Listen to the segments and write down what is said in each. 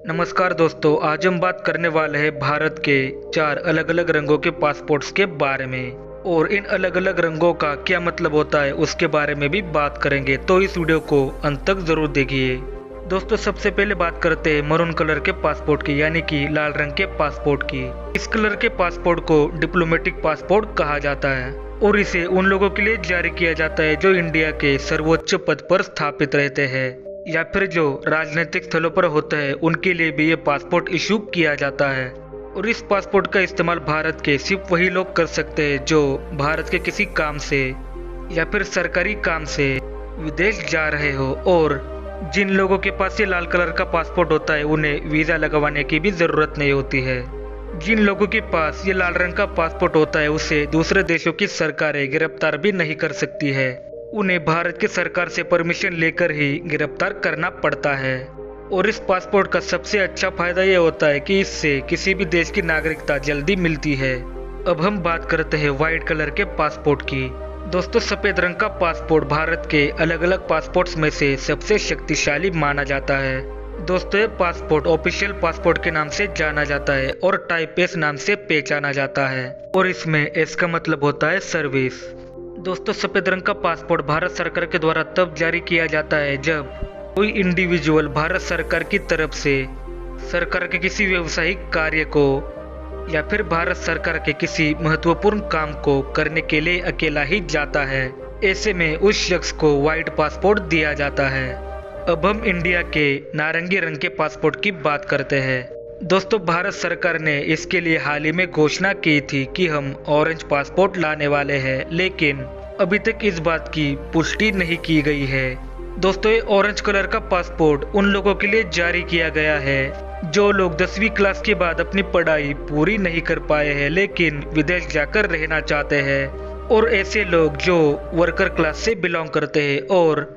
नमस्कार दोस्तों, आज हम बात करने वाले हैं भारत के 4 अलग अलग रंगों के पासपोर्ट्स के बारे में और इन अलग अलग रंगों का क्या मतलब होता है उसके बारे में भी बात करेंगे। तो इस वीडियो को अंत तक जरूर देखिए। दोस्तों, सबसे पहले बात करते हैं मरून कलर के पासपोर्ट की, यानी कि लाल रंग के पासपोर्ट की। इस कलर के पासपोर्ट को डिप्लोमेटिक पासपोर्ट कहा जाता है और इसे उन लोगों के लिए जारी किया जाता है जो इंडिया के सर्वोच्च पद पर स्थापित रहते हैं या फिर जो राजनीतिक स्थलों पर होते हैं, उनके लिए भी ये पासपोर्ट इशू किया जाता है। और इस पासपोर्ट का इस्तेमाल भारत के सिर्फ वही लोग कर सकते हैं जो भारत के किसी काम से या फिर सरकारी काम से विदेश जा रहे हो। और जिन लोगों के पास ये लाल कलर का पासपोर्ट होता है उन्हें वीजा लगवाने की भी जरूरत नहीं होती है। जिन लोगों के पास ये लाल रंग का पासपोर्ट होता है उसे दूसरे देशों की सरकारें गिरफ्तार भी नहीं कर सकती है। उन्हें भारत की सरकार से परमिशन लेकर ही गिरफ्तार करना पड़ता है। और इस पासपोर्ट का सबसे अच्छा फायदा ये होता है कि इससे किसी भी देश की नागरिकता जल्दी मिलती है। अब हम बात करते हैं व्हाइट कलर के पासपोर्ट की। दोस्तों, सफेद रंग का पासपोर्ट भारत के अलग अलग पासपोर्ट्स में से सबसे शक्तिशाली माना जाता है। दोस्तों, ये पासपोर्ट ऑफिशियल पासपोर्ट के नाम से जाना जाता है और टाइप एस नाम से पहचाना जाता है और इसमें एस का मतलब होता है सर्विस। दोस्तों, सफेद रंग का पासपोर्ट भारत सरकार के द्वारा तब जारी किया जाता है जब कोई इंडिविजुअल भारत सरकार की तरफ से सरकार के किसी व्यवसायिक कार्य को या फिर भारत सरकार के किसी महत्वपूर्ण काम को करने के लिए अकेला ही जाता है। ऐसे में उस शख्स को व्हाइट पासपोर्ट दिया जाता है। अब हम इंडिया के नारंगी रंग के पासपोर्ट की बात करते हैं। दोस्तों, भारत सरकार ने इसके लिए हाल ही में घोषणा की थी कि हम ऑरेंज पासपोर्ट लाने वाले हैं, लेकिन अभी तक इस बात की पुष्टि नहीं की गई है। दोस्तों, ये ऑरेंज कलर का पासपोर्ट उन लोगों के लिए जारी किया गया है जो लोग 10वीं क्लास के बाद अपनी पढ़ाई पूरी नहीं कर पाए हैं लेकिन विदेश जाकर रहना चाहते हैं, और ऐसे लोग जो वर्कर क्लास से बिलोंग करते हैं और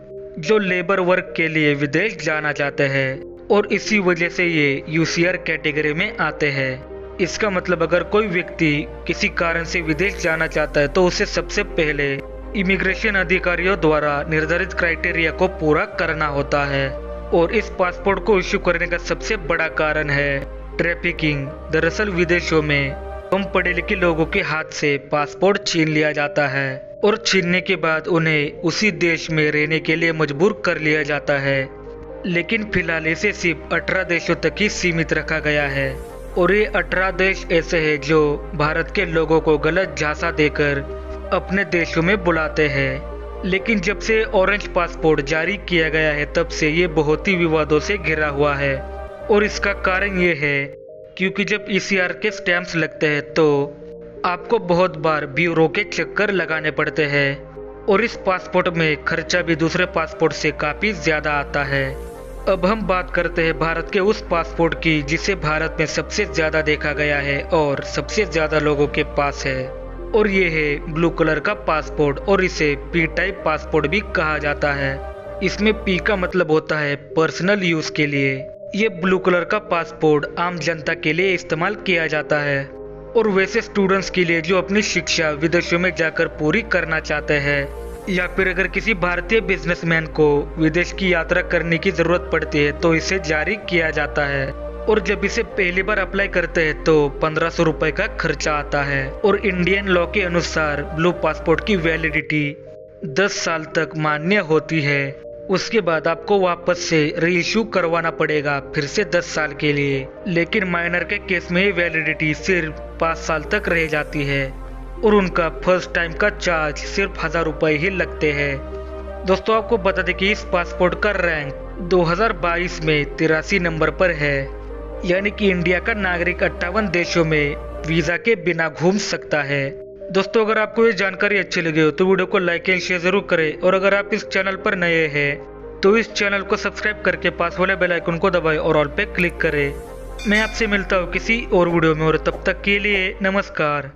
जो लेबर वर्क के लिए विदेश जाना चाहते हैं, और इसी वजह से ये यूसीआर कैटेगरी में आते हैं। इसका मतलब अगर कोई व्यक्ति किसी कारण से विदेश जाना चाहता है तो उसे सबसे पहले इमिग्रेशन अधिकारियों द्वारा निर्धारित क्राइटेरिया को पूरा करना होता है। और इस पासपोर्ट को इश्यू करने का सबसे बड़ा कारण है ट्रैफिकिंग। दरअसल विदेशों में कम पढ़े लिखे लोगों के हाथ से पासपोर्ट छीन लिया जाता है और छीनने के बाद उन्हें उसी देश में रहने के लिए मजबूर कर लिया जाता है। लेकिन फिलहाल इसे सिर्फ 18 देशों तक ही सीमित रखा गया है और ये 18 देश ऐसे हैं जो भारत के लोगों को गलत झांसा देकर अपने देशों में बुलाते हैं। लेकिन जब से ऑरेंज पासपोर्ट जारी किया गया है तब से ये बहुत ही विवादों से घिरा हुआ है और इसका कारण ये है क्योंकि जब ईसीआर के स्टैंप्स लगते हैं तो आपको बहुत बार ब्यूरो के चक्कर लगाने पड़ते हैं और इस पासपोर्ट में खर्चा भी दूसरे पासपोर्ट से काफी ज्यादा आता है। अब हम बात करते हैं भारत के उस पासपोर्ट की जिसे भारत में सबसे ज्यादा देखा गया है और सबसे ज्यादा लोगों के पास है, और ये है ब्लू कलर का पासपोर्ट और इसे पी टाइप पासपोर्ट भी कहा जाता है। इसमें पी का मतलब होता है पर्सनल यूज के लिए। ये ब्लू कलर का पासपोर्ट आम जनता के लिए इस्तेमाल किया जाता है और वैसे स्टूडेंट्स के लिए जो अपनी शिक्षा विदेशों में जाकर पूरी करना चाहते हैं या फिर अगर किसी भारतीय बिजनेसमैन को विदेश की यात्रा करने की जरूरत पड़ती है तो इसे जारी किया जाता है। और जब इसे पहली बार अप्लाई करते हैं तो 1500 रुपए का खर्चा आता है। और इंडियन लॉ के अनुसार ब्लू पासपोर्ट की वैलिडिटी 10 साल तक मान्य होती है। उसके बाद आपको वापस से रीइश्यू करवाना पड़ेगा फिर से 10 साल के लिए। लेकिन माइनर के केस में वैलिडिटी सिर्फ 5 साल तक रह जाती है और उनका फर्स्ट टाइम का चार्ज सिर्फ 1000 रुपए ही लगते हैं। दोस्तों, आपको बता दें कि इस पासपोर्ट का रैंक 2022 में 83 नंबर पर है, यानी कि इंडिया का नागरिक 58 देशों में वीजा के बिना घूम सकता है। दोस्तों, अगर आपको ये जानकारी अच्छी लगी हो तो वीडियो को लाइक एंड शेयर जरूर करें और अगर आप इस चैनल पर नए हैं तो इस चैनल को सब्सक्राइब करके पास वाले बेल आइकन को दबाएं और ऑल पे क्लिक करें। मैं आपसे मिलता हूँ किसी और वीडियो में और तब तक के लिए नमस्कार।